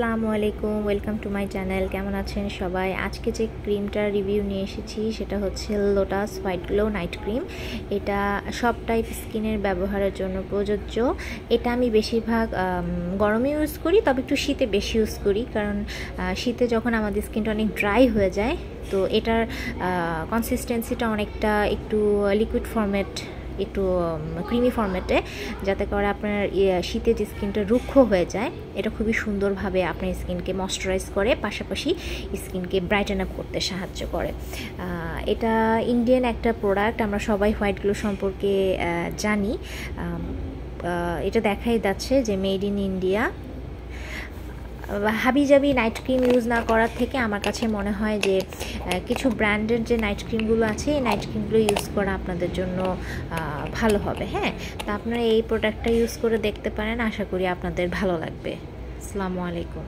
আসসালামু আলাইকুম, welcome to my channel. কেমন আছেন সবাই? আজকে যে ক্রিমটার রিভিউ নিয়ে এসেছি সেটা হচ্ছে lotus white glow night cream. এটা সব টাইপ স্কিনের ব্যবহারের জন্য প্রযোজ্য। এটা আমি বেশিরভাগ গরমে ইউজ করি, তবে একটু শীতে বেশি ইউজ করি, কারণ শীতে যখন আমাদের স্কিনটা অনেক ড্রাই হয়ে যায়, তো এটার কনসিস্টেন্সিটা অনেকটা একটু লিকুইড ফর্মেট, একটু ক্রিমি ফর্মেটে, যাতে করে আপনার শীতে যে স্কিনটা রুক্ষ হয়ে যায়, এটা খুবই সুন্দরভাবে আপনার স্কিনকে ময়শ্চারাইজ করে, পাশাপাশি স্কিনকে ব্রাইটেন আপ করতে সাহায্য করে। এটা ইন্ডিয়ান একটা প্রোডাক্ট, আমরা সবাই হোয়াইট গ্লো সম্পর্কে জানি। এটা দেখাই যাচ্ছে যে মেড ইন ইন্ডিয়া। হাবিজাবি নাইট ক্রিম ইউজ না করার থেকে আমার কাছে মনে হয় যে কিছু ব্র্যান্ডের যে নাইট ক্রিমগুলো আছে, এই নাইট ক্রিমগুলো ইউজ করা আপনাদের জন্য ভালো হবে। হ্যাঁ, তো আপনারা এই প্রোডাক্টটা ইউজ করে দেখতে পারেন, আশা করি আপনাদের ভালো লাগবে। আসসালামু আলাইকুম।